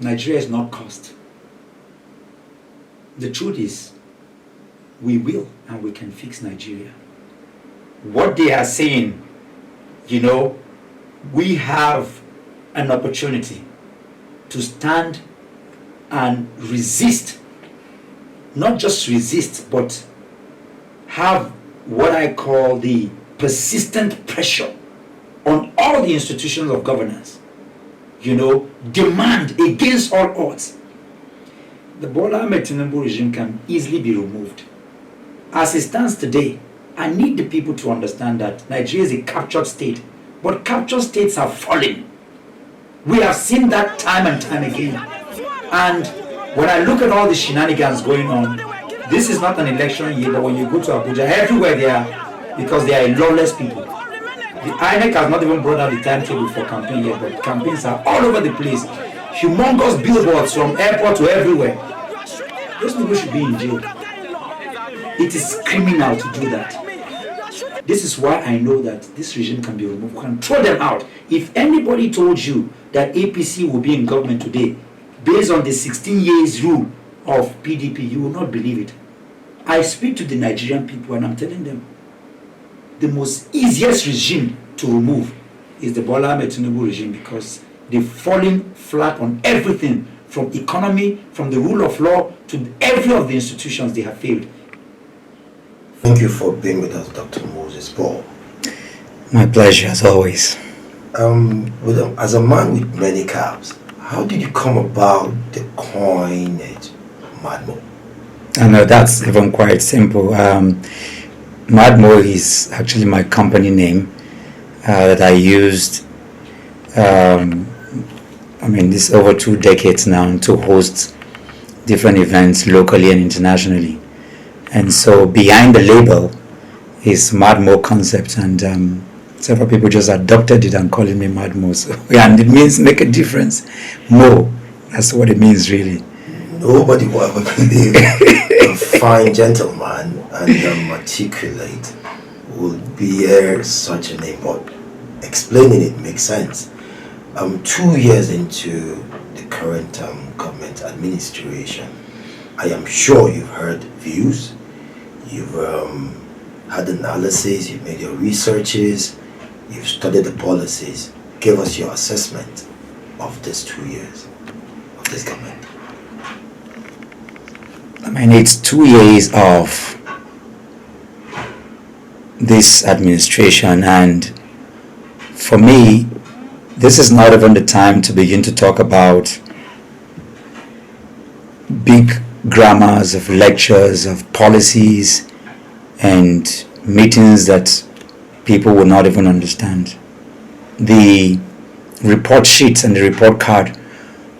Nigeria is not cursed. The truth is, we will and we can fix Nigeria. What they are saying, we have an opportunity to stand and resist. Not just resist, but have what I call the persistent pressure on all the institutions of governance. Demand against all odds. The Bola Ahmed Tinubu regime can easily be removed. As it stands today, I need the people to understand that Nigeria is a captured state, but captured states are falling. We have seen that time and time again. And when I look at all the shenanigans going on, this is not an election year, but when you go to Abuja, everywhere they are, because they are lawless people. The INEC has not even brought out the timetable for campaign yet, but campaigns are all over the place. Humongous billboards from airport to everywhere. Those people should be in jail. It is criminal to do that. This is why I know that this regime can be removed. We can throw them out. If anybody told you that APC will be in government today, based on the 16 years rule of PDP, you will not believe it. I speak to the Nigerian people and I'm telling them, the most easiest regime to remove is the Bola Ahmed Tinubu regime, because they've fallen flat on everything, from economy, from the rule of law, to every of the institutions. They have failed. Thank you for being with us, Dr. Moses Paul. My pleasure, as always. As a man with many caps, how did you come about the coinage Madmo? I know that's even quite simple. Madmo is actually my company name that I used, this over 2 decades now, to host different events locally and internationally. And so behind the label is Madmo Concept, and several people just adopted it and calling me Madmo. So, and it means make a difference. Mo, that's what it means really. Nobody will ever believe a fine gentleman and articulate would bear such a name, but explaining it makes sense. 2 years into the current government administration, I am sure you've heard views, you've had analysis, you've made your researches, you've studied the policies. Give us your assessment of these 2 years of this government. It's 2 years of this administration, and for me, this is not even the time to begin to talk about big grammars of lectures, of policies, and meetings that people will not even understand. The report sheets and the report card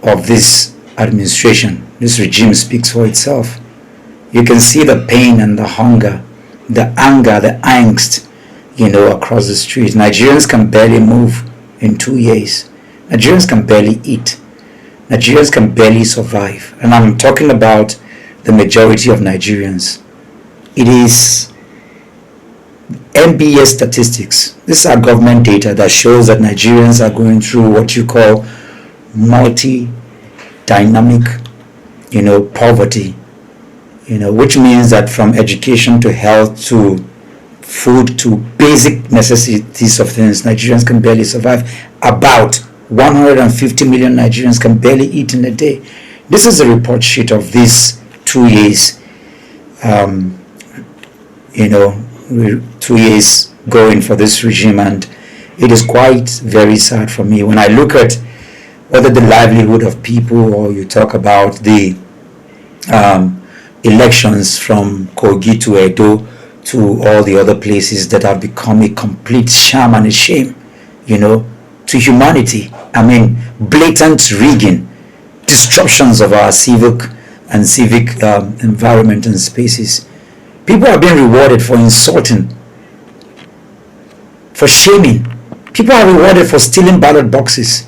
of this administration, this regime, speaks for itself. You can see the pain and the hunger, the anger, the angst, across the streets. Nigerians can barely move in 2 years. Nigerians can barely eat. Nigerians can barely survive. And I'm talking about the majority of Nigerians. It is NBS statistics. This is our government data that shows that Nigerians are going through what you call multi-dynamic, poverty, which means that from education to health to food to basic necessities of things, Nigerians can barely survive. About 150 million Nigerians can barely eat in a day. This is a report sheet of these 2 years, 2 years going for this regime, and it is quite very sad for me when I look at whether the livelihood of people, or you talk about the elections from Kogi to Edo to all the other places that have become a complete sham and a shame, to humanity. Blatant rigging, disruptions of our civic environment and spaces. People are being rewarded for insulting, for shaming. People are rewarded for stealing ballot boxes.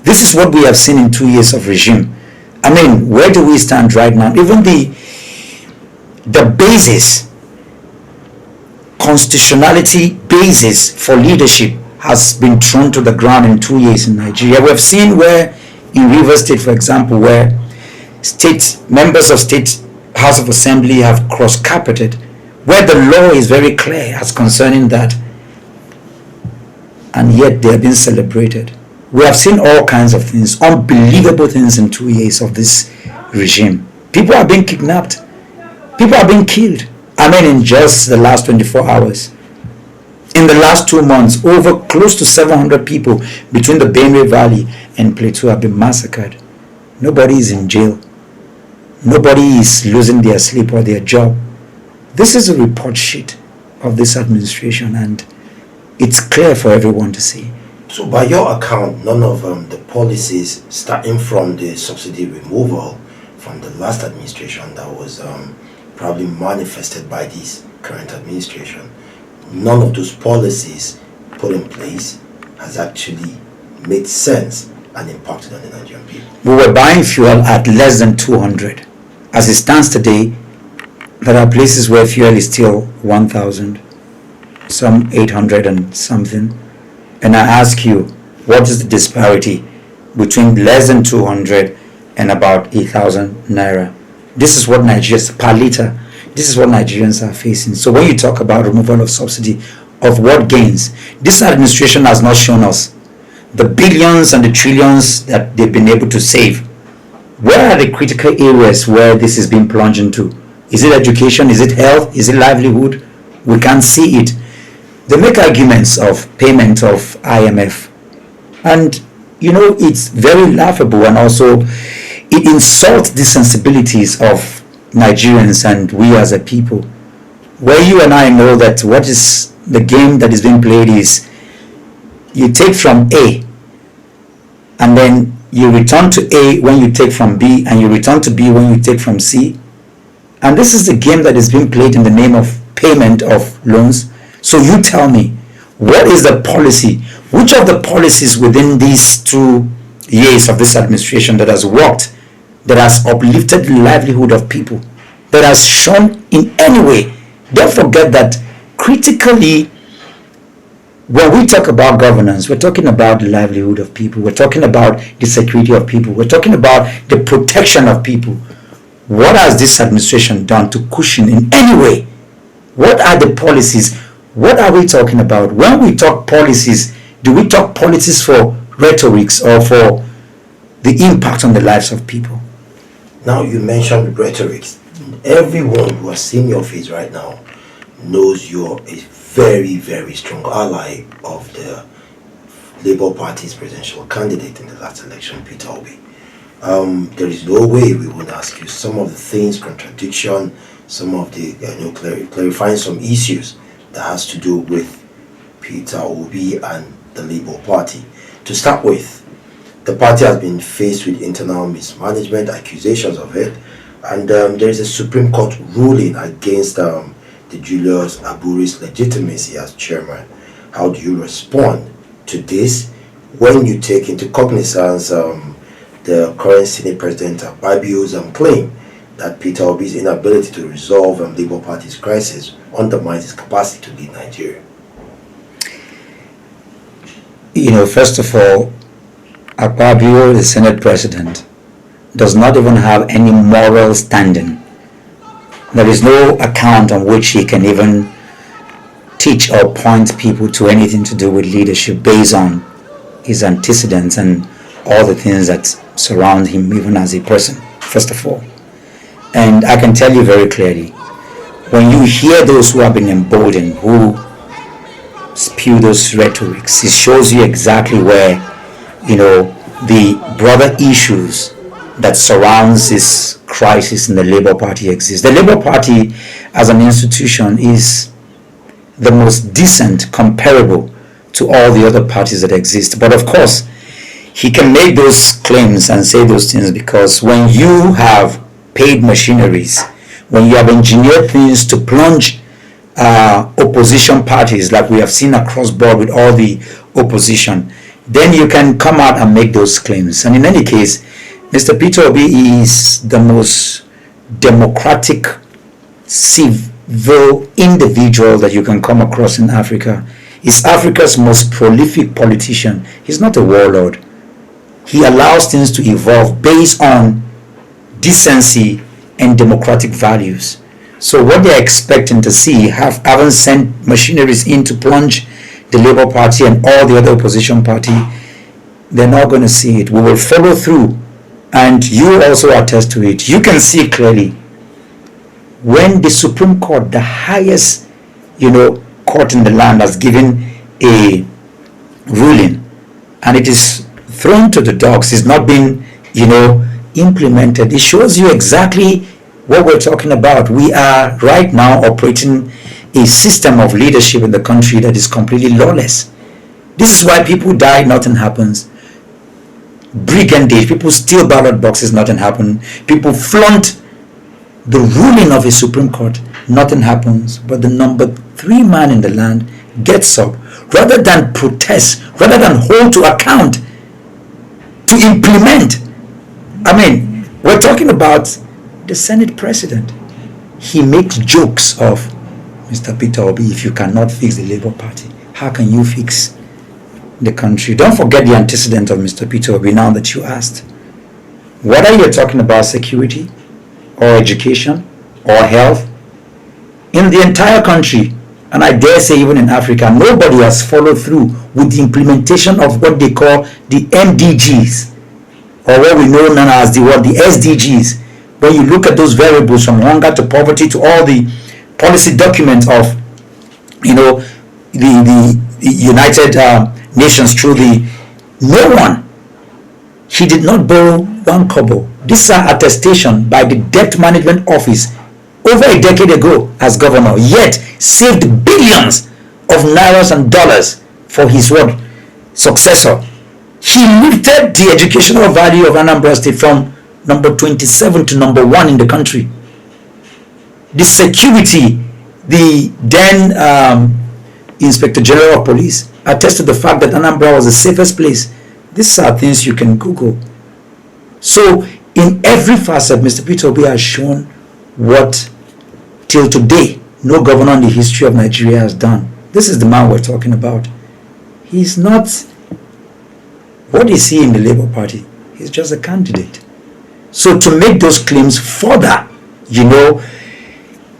This is what we have seen in 2 years of regime. Where do we stand right now? Even the basis, constitutionality basis for leadership has been thrown to the ground in 2 years in Nigeria. We have seen where in Rivers State, for example, where state members of state House of Assembly have cross-carpeted, where the law is very clear as concerning that, and yet they are being celebrated. We have seen all kinds of things, unbelievable things in 2 years of this regime. People are being kidnapped. People are being killed. I mean, in just the last 24 hours. In the last 2 months, over close to 700 people between the Benue Valley and Plateau have been massacred. Nobody is in jail. Nobody is losing their sleep or their job. This is a report sheet of this administration, and it's clear for everyone to see. So by your account, none of the policies starting from the subsidy removal from the last administration that was probably manifested by this current administration, none of those policies put in place has actually made sense and impacted on the Nigerian people. We were buying fuel at less than 200. As it stands today, there are places where fuel is still 1,000, some 800 and something. And I ask you, what is the disparity between less than 200 and about 8,000 naira? This is what Nigerians, per liter, this is what Nigerians are facing. So when you talk about removal of subsidy, of what gains? This administration has not shown us the billions and the trillions that they've been able to save. Where are the critical areas where this is being plunged into? Is it education? Is it health? Is it livelihood? We can't see it. They make arguments of payment of IMF, and it's very laughable, and also it insults the sensibilities of Nigerians and we as a people, where you and I know that what is the game that is being played is you take from A and then you return to A when you take from B, and you return to B when you take from C. And this is the game that is being played in the name of payment of loans. So you tell me, what is the policy? Which of the policies within these 2 years of this administration that has worked, that has uplifted the livelihood of people, that has shown in any way? Don't forget that critically, when we talk about governance, we're talking about the livelihood of people. We're talking about the security of people. We're talking about the protection of people. What has this administration done to cushion in any way? What are the policies? What are we talking about? When we talk policies, do we talk policies for rhetorics or for the impact on the lives of people? Now you mentioned rhetorics. Everyone who has seen your face right now knows you're a very, very strong ally of the Labour Party's presidential candidate in the last election, Peter Obi. There is no way we would ask you some of the things, contradiction, some of the clarifying some issues that has to do with Peter Obi and the Labour Party. To start with, the party has been faced with internal mismanagement, accusations of it, and there is a Supreme Court ruling against the Julius Aburi's legitimacy as chairman. How do you respond to this when you take into cognizance the current Senate President Akpabio's claim that Peter Obi's inability to resolve Labour Party's crisis undermines his capacity to lead Nigeria? First of all, Akpabio, the Senate President, does not even have any moral standing. There is no account on which he can even teach or point people to anything to do with leadership based on his antecedents and all the things that surround him, even as a person, first of all. And I can tell you very clearly, when you hear those who have been emboldened, who spew those rhetorics, it shows you exactly where, the broader issues that surrounds this crisis in the Labour Party exist. The Labour Party as an institution is the most decent, comparable to all the other parties that exist. But of course, he can make those claims and say those things because when you have paid machineries, when you have engineered things to plunge opposition parties like we have seen across board with all the opposition, then you can come out and make those claims. And in any case, Mr. Peter Obi is the most democratic, civil individual that you can come across in Africa. He's Africa's most prolific politician. He's not a warlord. he allows things to evolve based on decency and democratic values. So what they're expecting to see haven't sent machineries in to plunge the Labour Party and all the other opposition party. They're not going to see it. We will follow through, and you also attest to it. You can see clearly when the Supreme Court, the highest, court in the land, has given a ruling, and it is thrown to the dogs. It's not been, implemented. It shows you exactly what we're talking about. We are right now operating a system of leadership in the country that is completely lawless. This is why people die, nothing happens. Brigandage, people steal ballot boxes, nothing happens. People flaunt the ruling of a Supreme Court, nothing happens. But the number 3 man in the land gets up, rather than protest, rather than hold to account, to implement. I mean, we're talking about the Senate president. He makes jokes of, Mr. Peter Obi, if you cannot fix the Labour Party, how can you fix the country? Don't forget the antecedent of Mr. Peter Obi now that you asked. Whether you're talking about security or education or health, in the entire country, and I dare say even in Africa, nobody has followed through with the implementation of what they call the MDGs, or what we know now as the SDGs. When you look at those variables from hunger to poverty to all the policy documents of, the United Nations, through no one, he did not borrow 1 kobo. These are attestation by the Debt Management Office over a decade ago as governor, yet saved billions of nairas and dollars for his successor. He lifted the educational value of Anambra State from number 27 to number 1 in the country. The security, the then Inspector General of Police attested the fact that Anambra was the safest place. These are things you can Google. So in every facet, Mr. Peter Obi has shown what till today no governor in the history of Nigeria has done. This is the man we're talking about. He's not, what is he in the Labour Party? He's just a candidate. So to make those claims further,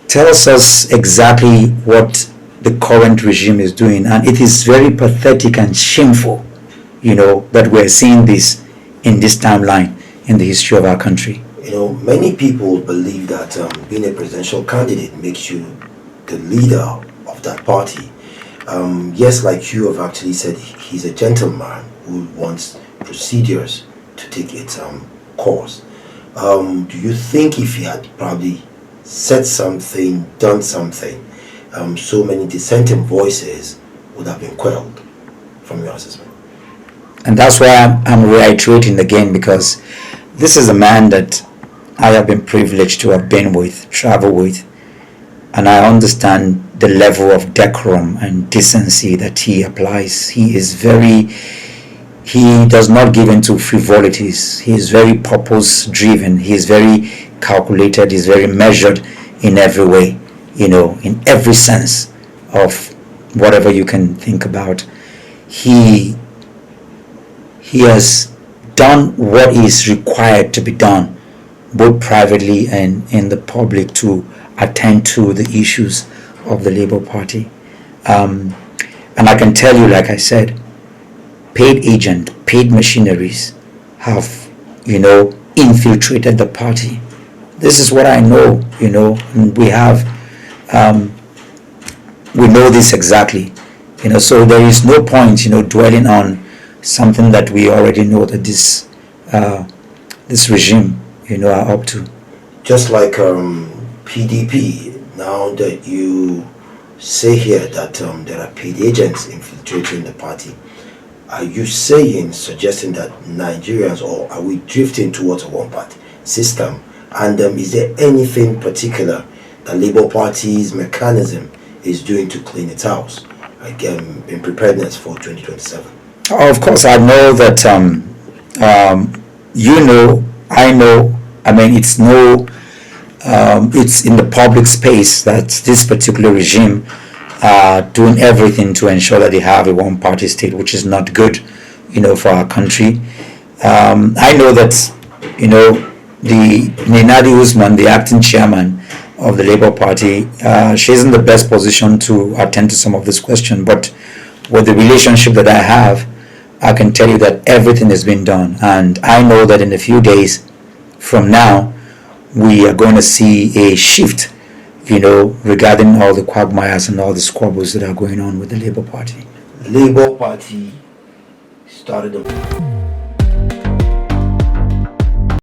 tells us exactly what the current regime is doing. And it is very pathetic and shameful, that we're seeing this in this timeline in the history of our country. Many people believe that being a presidential candidate makes you the leader of that party. Yes, like you have actually said, he's a gentleman who wants procedures to take its course. Do you think if he had probably said something, done something, so many dissenting voices would have been quelled, from your assessment? And that's why I'm reiterating again, because this is a man that I have been privileged to have been with, travel with, and I understand the level of decorum and decency that he applies. He does not give into frivolities. He is very purpose driven. He is very calculated. He's very measured in every way, in every sense of whatever you can think about. He has done what is required to be done, both privately and in the public, to attend to the issues of the Labour Party. And I can tell you, like I said, paid agent, paid machineries have, infiltrated the party. This is what I know, and we know this exactly, so there is no point, dwelling on something that we already know that this regime, are up to. Just like PDP, now that you say here that there are paid agents infiltrating the party, are you suggesting that Nigerians, or are we drifting towards a one-party system? And is there anything particular that Labour Party's mechanism is doing to clean its house, again, in preparedness for 2027? Oh, of course, I know that, I know, it's in the public space that this particular regime are doing everything to ensure that they have a one-party state, which is not good, for our country. I know that, the Ninadi Usman, the acting chairman of the Labour Party, she's in the best position to attend to some of this question. But with the relationship that I have, I can tell you that everything has been done. And I know that in a few days from now, we are going to see a shift, regarding all the quagmires and all the squabbles that are going on with the Labour Party. Labour Party started a